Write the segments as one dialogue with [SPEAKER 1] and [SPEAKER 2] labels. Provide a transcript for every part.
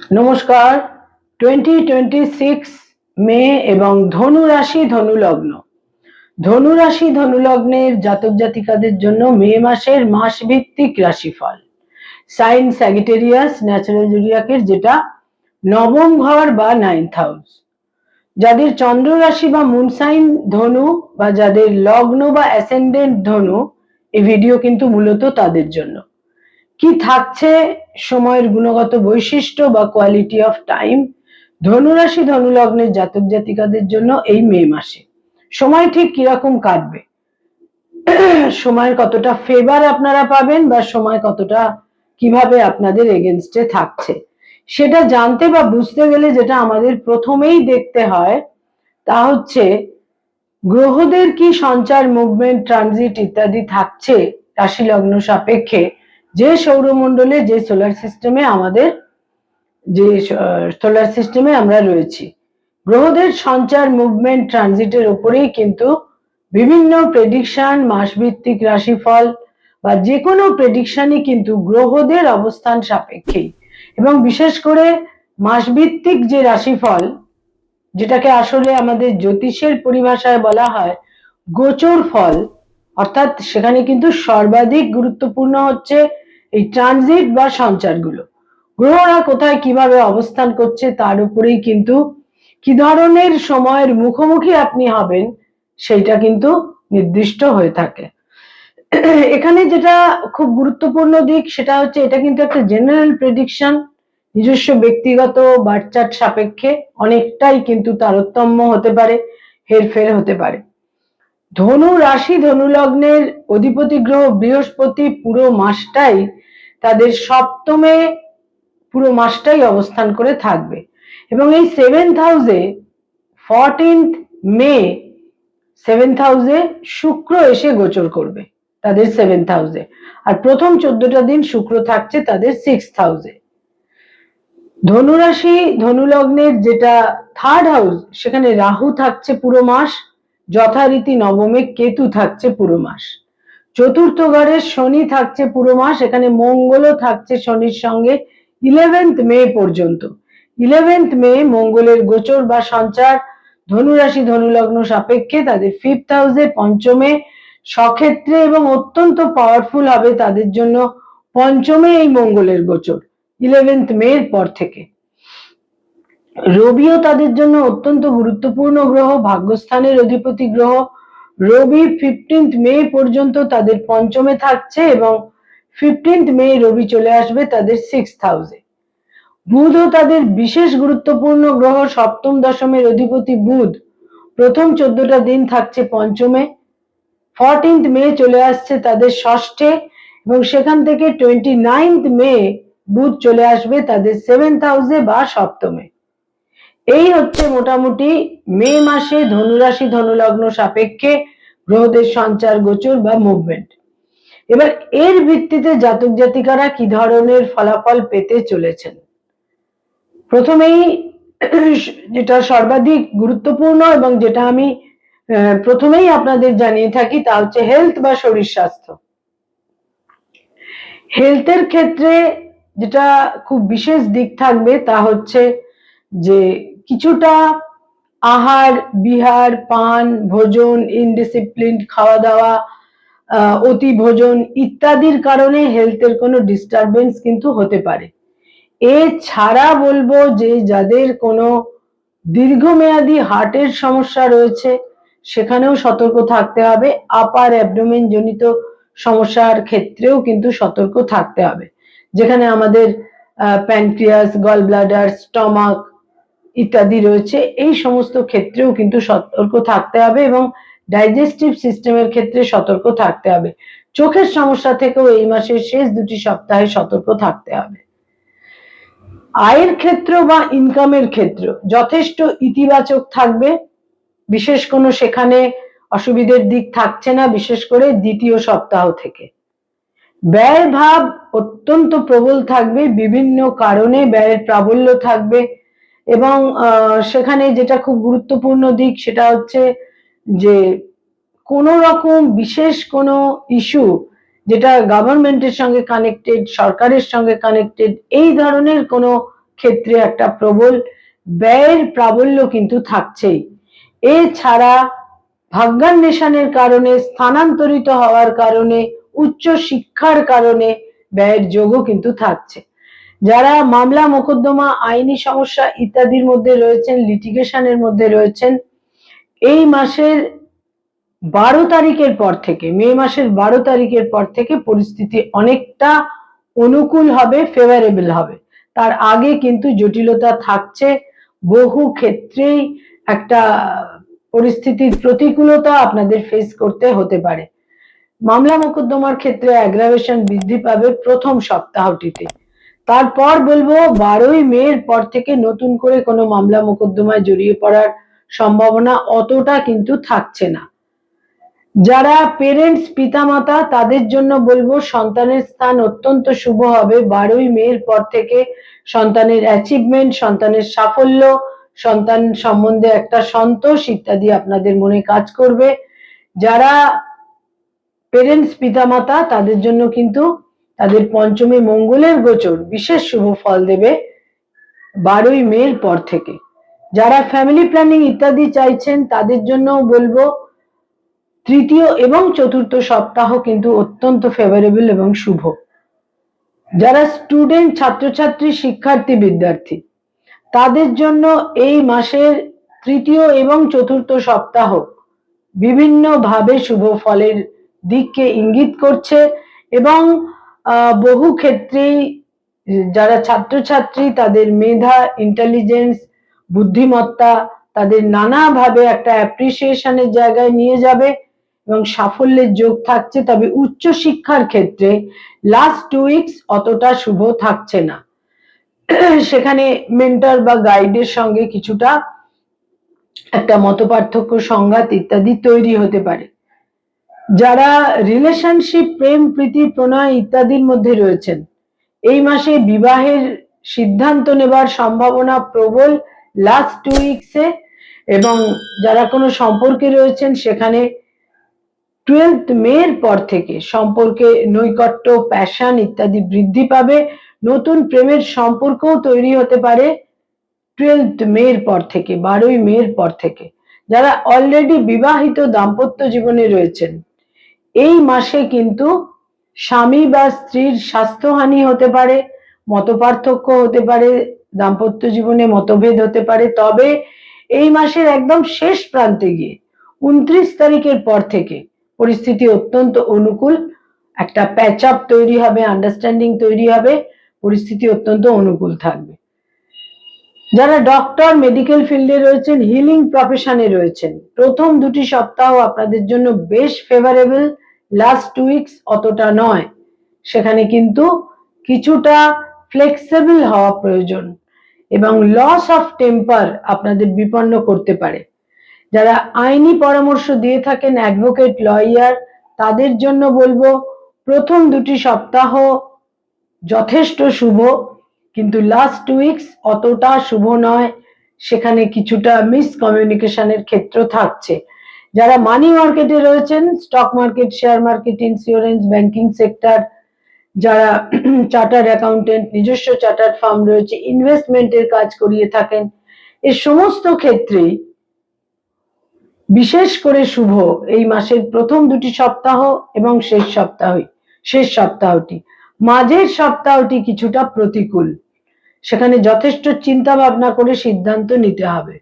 [SPEAKER 1] নমস্কার। 2026 মে এবং ধনু রাশি ধনু লগ্ন। ধনু রাশি ধনু লগ্নের জাতক জাতিকাদের জন্য মে মাসের মাসভিত্তিক রাশিফল সাইন স্যাজিটেরিয়াস ন্যাচারাল জোডিয়াকের, যেটা নবম ঘর বা 9th হাউস। যাদের চন্দ্র রাশি বা মুন সাইন ধনু বা যাদের লগ্ন বা অ্যাসেন্ডেন্ট ধনু, এই ভিডিও কিন্তু মূলত তাদের জন্য। কি থাকছে সময়ের গুণগত বৈশিষ্ট্য বা কোয়ালিটি অফ টাইম ধনুরাশি ধনু লগ্নের জাতক জাতিকাদের জন্য এই মে মাসে সময় ঠিক কিরকম কাটবে, সময়ের কতটা ফেভার আপনারা পাবেন বা সময় কতটা কিভাবে আপনাদের এগেনস্টে থাকছে, সেটা জানতে বা বুঝতে গেলে যেটা আমাদের প্রথমেই দেখতে হয় তা হচ্ছে গ্রহদের কি সঞ্চার, মুভমেন্ট, ট্রানজিট ইত্যাদি থাকছে রাশি লগ্ন সাপেক্ষে যে সৌরমণ্ডলে, যে সোলার সিস্টেমে আমরা রয়েছি। গ্রহদের সঞ্চার, মুভমেন্ট, ট্রানজিটের উপরেই কিন্তু বিভিন্ন প্রেডিকশন, মাসভিত্তিক রাশিফল বা যে কোনো প্রেডিকশনই কিন্তু গ্রহদের অবস্থান সাপেক্ষেই, এবং বিশেষ করে মাসভিত্তিক যে রাশিফল, যেটাকে আসলে আমাদের জ্যোতিষের পরিভাষায় বলা হয় গোচর ফল, অর্থাৎ সেখানে কিন্তু সর্বাধিক গুরুত্বপূর্ণ হচ্ছে এই ট্রানজিট বা সঞ্চারগুলো। গ্রহরা কোথায় কিভাবে অবস্থান করছে তার উপরেই কিন্তু কি ধরনের সময়ের মুখোমুখি আপনি হবেন সেইটা কিন্তু নির্দিষ্ট হয়ে থাকে। এখানে যেটা খুব গুরুত্বপূর্ণ দিক সেটা হচ্ছে এটা কিন্তু একটা জেনারেল প্রেডিকশন, নিজস্ব ব্যক্তিগত বার্থ চার্ট সাপেক্ষে অনেকটাই কিন্তু তারতম্য হতে পারে, হেরফের হতে পারে। ধনু রাশি ধনু লগ্নের অধিপতি গ্রহ বৃহস্পতি পুরো মাসটাই তাদের সপ্তমে পুরো মাসটাই অবস্থান করে থাকবে, এবং এই 7th হাউসে 14th মে 7th হাউসে শুক্র এসে গোচর করবে তাদের 7th হাউসে, আর প্রথম 14টা দিন শুক্র থাকছে তাদের 6th হাউসে। ধনুরাশি ধনু লগ্নের যেটা 3rd হাউস, সেখানে রাহু থাকছে পুরো মাস, যথারীতি নবমে কেতু থাকছে পুরো মাস। চতুর্থ ঘরে শনি থাকছে পুরো মাস, এখানে মঙ্গলও থাকছে শনির সঙ্গে 11th মে পর্যন্ত। 11th মে মঙ্গলের গোচর বা সঞ্চার ধনুরাশি ধনু লগ্ন সাপেক্ষে তাদের 5th হাউসে পঞ্চমে সক্ষেত্রে, এবং অত্যন্ত পাওয়ারফুল হবে তাদের জন্য পঞ্চমে এই মঙ্গলের গোচর 11th মে এর পর থেকে। রবিও তাদের জন্য অত্যন্ত গুরুত্বপূর্ণ গ্রহ, ভাগ্যস্থানের অধিপতি গ্রহ। রবি 15th মে পর্যন্ত তাদের পঞ্চমে থাকছে, এবং 15th মে রবি চলে আসবে তাদের 6th হাউসে। বুধও তাদের বিশেষ গুরুত্বপূর্ণ গ্রহ, সপ্তম দশমের অধিপতি বুধ প্রথম 14টা দিন থাকছে পঞ্চমে, 14th মে চলে আসছে তাদের ষষ্ঠে, এবং সেখান থেকে 29th মে বুধ চলে আসবে তাদের 7th হাউসে বা সপ্তমে। এই হচ্ছে মোটামুটি মে মাসে ধনুরাশি ধনুলগ্ন সাপেক্ষে গ্রহদের সঞ্চার, গোচর বা মুভমেন্ট। এবার এর ভিত্তিতে জাতক জাতিকারা কি ধরনের ফলাফল পেতে চলেছেন, প্রথমেই যেটা সর্বাধিক গুরুত্বপূর্ণ এবং যেটা আমি প্রথমেই আপনাদের জানিয়ে থাকি তা হচ্ছে হেলথ বা শরীর স্বাস্থ্য। হেলথের ক্ষেত্রে যেটা খুব বিশেষ দিক থাকবে তা হচ্ছে যে কিছুটা আহার বিহার, পান, ভোজন, ইনডিসিপ্লিন খাওয়া দাওয়া, অতি ভোজন ইত্যাদির কারণে হেলথের কোনো ডিস্টারবেন্স কিন্তু হতে পারে। এছাড়া বলবো যে যাদের কোনো দীর্ঘমেয়াদী হার্টের সমস্যা রয়েছে সেখানেও সতর্ক থাকতে হবে, আপার অ্যাবডোমেন জনিত সমস্যার ক্ষেত্রেও কিন্তু সতর্ক থাকতে হবে, যেখানে আমাদের প্যানক্রিয়াস, গল ব্লাডার, স্টমাক ইত্যাদি রয়েছে, এই সমস্ত ক্ষেত্রেও কিন্তু সতর্ক থাকতে হবে, এবং ডাইজেস্টিভ সিস্টেমের ক্ষেত্রে সতর্ক থাকতে হবে। চোখের সমস্যা থেকেও এই মাসের শেষ 2টি সপ্তাহে সতর্ক থাকতে হবে। আয়ের ক্ষেত্র বা ইনকামের ক্ষেত্র যথেষ্ট ইতিবাচক থাকবে, বিশেষ কোনো সেখানে অসুবিধার দিক থাকছে না, বিশেষ করে দ্বিতীয় সপ্তাহ থেকে। ব্যয় ভাব অত্যন্ত প্রবল থাকবে, বিভিন্ন কারণে ব্যয়ের প্রাবল্য থাকবে, এবং সেখানে যেটা খুব গুরুত্বপূর্ণ দিক সেটা হচ্ছে যে কোনো রকম বিশেষ কোনো ইস্যু যেটা গভর্নমেন্টের সঙ্গে কানেক্টেড, সরকারের সঙ্গে কানেক্টেড, এই ধরনের কোনো ক্ষেত্রে একটা প্রবল ব্যয়ের প্রাবল্য কিন্তু থাকছেই। এছাড়া ভাগ্যান্বেষণের কারণে, স্থানান্তরিত হওয়ার কারণে, উচ্চ শিক্ষার কারণে ব্যয়ের যোগও কিন্তু থাকছে। যারা মামলা মোকদ্দমা, আইনি সমস্যা ইত্যাদির মধ্যে রয়েছেন, লিটিগেশনের মধ্যে রয়েছেন, এই মাসের 12 তারিখের পর থেকে, মে মাসের 12 তারিখের পর থেকে পরিস্থিতি অনেকটা অনুকূল হবে, ফেভারেবল হবে। তার আগে কিন্তু জটিলতা থাকছে, বহু ক্ষেত্রেই একটা পরিস্থিতির প্রতিকূলতা আপনাদের ফেস করতে হতে পারে। মামলা মোকদ্দমার ক্ষেত্রে অ্যাগ্রাভেশন বৃদ্ধি পাবে প্রথম সপ্তাহটিতে। তারপর বলবো 12ই মের পর থেকে নতুন করে কোনো মামলা মোকদ্দমায় জড়িয়ে পড়ার সম্ভাবনা অতটা কিন্তু থাকছে না। যারা পেরেন্টস, পিতামাতা, তাদের জন্য বলবো সন্তানের স্থান অত্যন্ত শুভ হবে 12ই মের পর থেকে। সন্তানের অ্যাচিভমেন্ট, সন্তানের সাফল্য, সন্তান সম্বন্ধে একটা সন্তোষ ইত্যাদি আপনাদের মনে কাজ করবে। যারা পেরেন্টস, পিতামাতা, তাদের জন্য কিন্তু তাদের পঞ্চমে মঙ্গলের গোচর বিশেষ শুভ ফল দেবে 12ই মের পর থেকে। যারা ফ্যামিলি প্ল্যানিং ইত্যাদি চাইছেন তাদের জন্য বলবো তৃতীয় এবং চতুর্থ সপ্তাহ কিন্তু অত্যন্ত ফেভারেবল এবং শুভ। যারা স্টুডেন্ট, ছাত্রছাত্রী, শিক্ষার্থী, বিদ্যার্থী, তাদের জন্য এই মাসের তৃতীয় এবং চতুর্থ সপ্তাহ বিভিন্নভাবে শুভ ফলের দিককে ইঙ্গিত করছে এবং বহু ক্ষেত্রেই যারা ছাত্রছাত্রী, তাদের মেধা, ইন্টেলিজেন্স, বুদ্ধিমত্তা তাদের নানাভাবে একটা অ্যাপ্রিসিয়েশনের জায়গায় নিয়ে যাবে এবং সাফল্যের যোগ থাকছে। তবে উচ্চ শিক্ষার ক্ষেত্রে লাস্ট 2 উইকস অতটা শুভ থাকছে না। সেখানে মেন্টর বা গাইডের সঙ্গে কিছুটা একটা মতপার্থক্য, সংঘাত ইত্যাদি তৈরি হতে পারে। যারা রিলেশনশিপ, প্রেম, প্রীতি, প্রণয় ইত্যাদির মধ্যে রয়েছেন, এই মাসে বিবাহের সিদ্ধান্ত নেবার সম্ভাবনা প্রবল লাস্ট 2 উইকসে। এবং যারা কোনো সম্পর্কে রয়েছেন সেখানে 12th মের পর থেকে সম্পর্কে নৈকট্য, প্যাশন ইত্যাদি বৃদ্ধি পাবে। নতুন প্রেমের সম্পর্কও তৈরি হতে পারে 12th মের পর থেকে, 12ই মের পর থেকে। যারা অলরেডি বিবাহিত দাম্পত্য জীবনে রয়েছেন, এই মাসে কিন্তু স্বামী বা স্ত্রীর স্বাস্থ্যহানি হতে পারে, মতপার্থক্য হতে পারে, দাম্পত্য জীবনে মতভেদ হতে পারে। তবে এই মাসের একদম শেষ প্রান্তে গিয়ে 29 তারিখের পর থেকে পরিস্থিতি অত্যন্ত অনুকূল, একটা প্যাচ আপ তৈরি হবে, আন্ডারস্ট্যান্ডিং তৈরি হবে, পরিস্থিতি অত্যন্ত অনুকূল থাকবে। যারা ডক্টর, মেডিকেল ফিল্ডে রয়েছেন, হিলিং প্রফেশনে রয়েছেন, প্রথম 2টি সপ্তাহ আপনাদের জন্য বেশ ফেভারেবল, লাস্ট 2 উইকস অতটা নয়। সেখানে কিন্তু কিছুটা ফ্লেক্সিবল হওয়া প্রয়োজন এবং লস অফ টেম্পার আপনাদের বিপন্ন করতে পারে। যারা আইনি পরামর্শ দিয়ে থাকেন, অ্যাডভোকেট, লয়ার, তাদের জন্য বলবো প্রথম 2টি সপ্তাহ যথেষ্ট শুভ, কিন্তু লাস্ট 2 উইকস অতটা শুভ নয়। সেখানে কিছুটা মিসকমিউনিকেশনের ক্ষেত্র থাকছে। যারা মানি মার্কেটে রয়েছেন, stock market, share market, insurance, banking sector, যারা চার্টার্ড অ্যাকাউন্টেন্ট, নিজস্ব চার্টার্ড ফার্ম রয়েছে, ইনভেস্টমেন্টের কাজ করিয়ে থাকেন, এই সমস্ত ক্ষেত্রেই বিশেষ করে শুভ এই মাসের প্রথম 2টি সপ্তাহ এবং শেষ সপ্তাহটি। মাঝের সপ্তাহটি কিছুটা প্রতিকূল, সেখানে যথেষ্ট চিন্তা ভাবনা করে সিদ্ধান্ত নিতে হবে।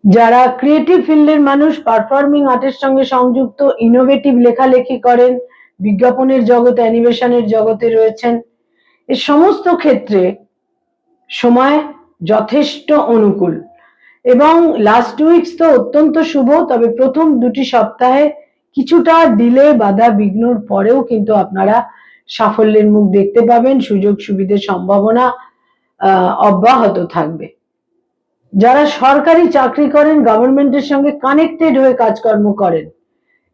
[SPEAKER 1] যারা ক্রিয়েটিভ ফিল্ডের মানুষ, পারফর্মিং আর্টের সঙ্গে সংযুক্ত, ইনোভেটিভ লেখালেখি করেন, বিজ্ঞাপনের জগতে, অ্যানিমেশনের জগতে রয়েছেন, এই সমস্ত ক্ষেত্রে সময় যথেষ্ট অনুকূল এবং লাস্ট 2 উইকস তো অত্যন্ত শুভ। তবে প্রথম 2টি সপ্তাহে কিছুটা ডিলে, বাধা বিঘ্নর পরেও কিন্তু আপনারা সাফল্যের মুখ দেখতে পাবেন, সুযোগ সুবিধার সম্ভাবনা অব্যাহত থাকবে। যারা সরকারি চাকরি করেন, গভর্নমেন্টের সঙ্গে কানেক্টেড হয়ে কাজকর্ম করেন,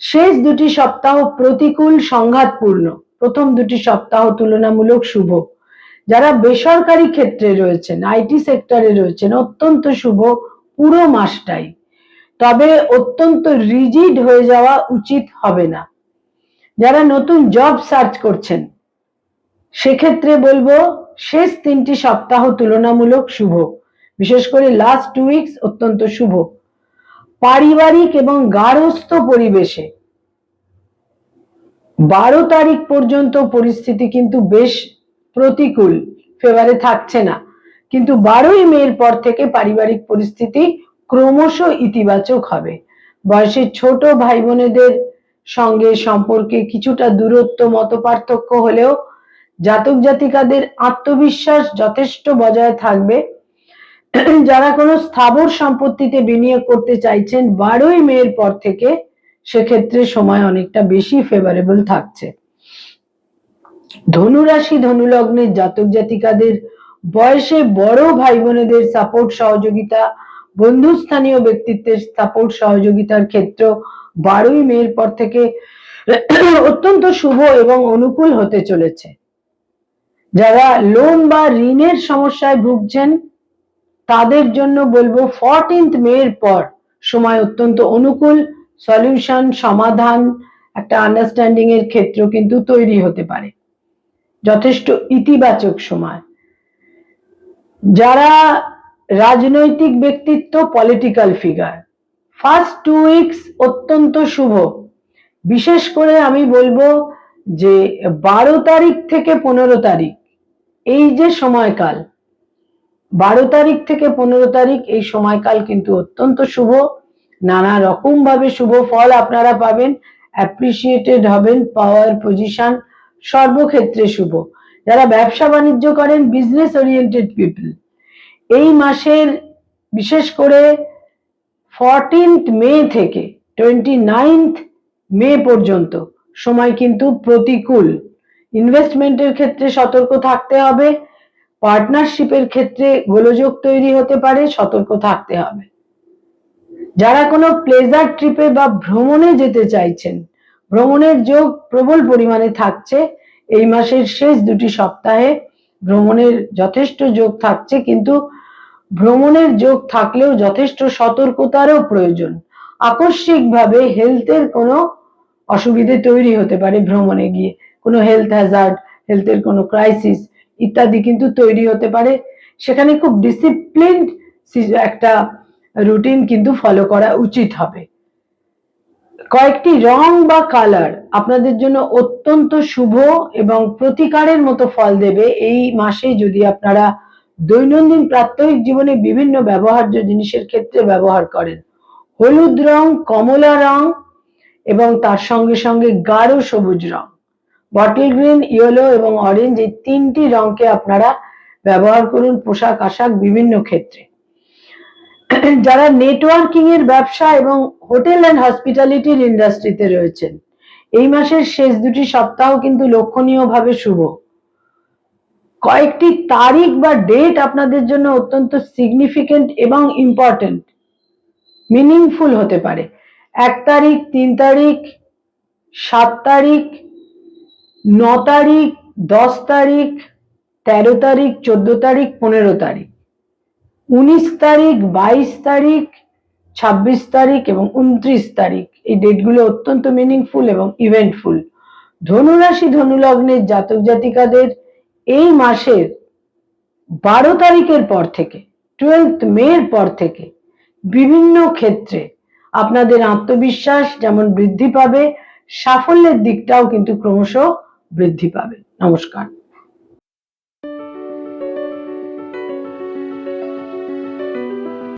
[SPEAKER 1] শেষ 2টি সপ্তাহ প্রতিকূল, সংঘাতপূর্ণ, প্রথম 2টি সপ্তাহ তুলনামূলক শুভ। যারা বেসরকারি ক্ষেত্রে রয়েছেন, আইটি সেক্টরে রয়েছেন, অত্যন্ত শুভ পুরো মাসটাই। তবে অত্যন্ত রিজিড হয়ে যাওয়া উচিত হবে না। যারা নতুন জব সার্চ করছেন, সেক্ষেত্রে বলবো শেষ 3টি সপ্তাহ তুলনামূলক শুভ, বিশেষ করে লাস্ট 2 উইকস অত্যন্ত শুভ। পারিবারিক এবং গার্হস্থ্য পরিবেশে 12 তারিখ পর্যন্ত পরিস্থিতি কিন্তু বেশ প্রতিকূল, ফেভারে থাকছে না, কিন্তু 12ই মের পর থেকে পারিবারিক পরিস্থিতি ক্রমশ ইতিবাচক হবে। বয়সে ছোট ভাই বোনেদের সঙ্গে সম্পর্কে কিছুটা দূরত্ব, মতপার্থক্য হলেও জাতক জাতিকাদের আত্মবিশ্বাস যথেষ্ট বজায় থাকবে। যারা কোনো স্থাবর সম্পত্তিতে বিনিয়োগ করতে চাইছেন 12ই মের পর থেকে, সেক্ষেত্রে সময় অনেকটা বেশি ফেভারেবল থাকছে। ধনুরাশি ধনুলগ্নের জাতক জাতিকাদের বয়সে বড় ভাই বোনেদের সাপোর্ট সহযোগিতা, বন্ধুস্থানীয় ব্যক্তিত্বের সাপোর্ট সহযোগিতার ক্ষেত্র 12ই মের পর থেকে অত্যন্ত শুভ এবং অনুকূল হতে চলেছে। যারা লোন বা ঋণের সমস্যায় ভুগছেন তাদের জন্য বলবো 14th মের পর সময় অত্যন্ত অনুকূল, সলিউশন, সমাধান, একটা আন্ডারস্ট্যান্ডিং এর ক্ষেত্র কিন্তু তৈরি হতে পারে, যথেষ্ট ইতিবাচক সময়। যারা রাজনৈতিক ব্যক্তিত্ব, পলিটিক্যাল ফিগার, ফার্স্ট 2 উইকস অত্যন্ত শুভ। বিশেষ করে আমি বলবো যে 12 তারিখ থেকে 15 তারিখ এই যে সময়কাল, 12 তারিখ থেকে 15 তারিখ এই সময়কাল কিন্তু অত্যন্ত শুভ। নানা রকম ভাবে শুভ ফল আপনারা পাবেন, অ্যাপ্রিসিয়েটেড হবেন, পাওয়ার পজিশন সর্বক্ষেত্রে শুভ। যারা ব্যবসা বাণিজ্য করেন, বিজনেস ওরিয়েন্টেড পিপল, এই মাসের বিশেষ করে 14th মে থেকে 29th মে পর্যন্ত সময় কিন্তু প্রতিকূল। ইনভেস্টমেন্টের ক্ষেত্রে সতর্ক থাকতে হবে, পার্টনারশিপের ক্ষেত্রে গোলযোগ তৈরি হতে পারে, সতর্ক থাকতে হবে। যারা কোনো প্লেজার ট্রিপে বা ভ্রমণে যেতে চাইছেন, ভ্রমণের যোগ প্রবল পরিমাণে থাকছে। এই মাসের শেষ 2টি সপ্তাহে ভ্রমণের যথেষ্ট যোগ থাকছে, কিন্তু ভ্রমণের যোগ থাকলেও যথেষ্ট সতর্কতারও প্রয়োজন। আকস্মিকভাবে হেলথের কোনো অসুবিধে তৈরি হতে পারে, ভ্রমণে গিয়ে কোনো হেলথ হ্যাজার্ড, হেলথের কোনো ক্রাইসিস ইত্যাদি কিন্তু তৈরি হতে পারে। সেখানে খুব ডিসিপ্লিনড একটা রুটিন কিন্তু ফলো করা উচিত হবে। কয়েকটি রং বা কালার আপনাদের জন্য অত্যন্ত শুভ এবং প্রতিকারের মতো ফল দেবে এই মাসে, যদি আপনারা দৈনন্দিন প্রাত্যহিক জীবনে বিভিন্ন ব্যবহার্য জিনিসের ক্ষেত্রে ব্যবহার করেন। হলুদ রং, কমলা রং এবং তার সঙ্গে সঙ্গে গাঢ় সবুজ রং, বটল গ্রিন, ইয়েলো এবং অরেঞ্জ, এই 3টি রংকে আপনারা ব্যবহার করুন পোশাক আশাক বিভিন্ন ক্ষেত্রে। যারা নেটওয়ার্কিং এর ব্যবসা এবং হোটেল অ্যান্ড হসপিটালিটির ইন্ডাস্ট্রিতে রয়েছেন, এই মাসের শেষ 2টি সপ্তাহ কিন্তু লক্ষণীয়ভাবে শুভ। কয়েকটি তারিখ বা ডেট আপনাদের জন্য অত্যন্ত সিগনিফিকেন্ট এবং ইম্পর্টেন্ট, মিনিংফুল হতে পারে। 1 তারিখ, 3 তারিখ, 7 তারিখ, 9 তারিখ, 10 তারিখ, 13 তারিখ, 14 তারিখ, 15 তারিখ, 19 তারিখ, 22 তারিখ, 26 তারিখ এবং 29 তারিখ, এই ডেটগুলো অত্যন্ত মিনিংফুল এবং ইভেন্টফুল। ধনুরাশি ধনুলগ্নের জাতক জাতিকাদের এই মাসের 12 তারিখের পর থেকে 12th মের পর থেকে বিভিন্ন ক্ষেত্রে আপনাদের আত্মবিশ্বাস যেমন বৃদ্ধি পাবে, সাফল্যের দিকটাও কিন্তু ক্রমশ বৃদ্ধি পাবে। নমস্কার।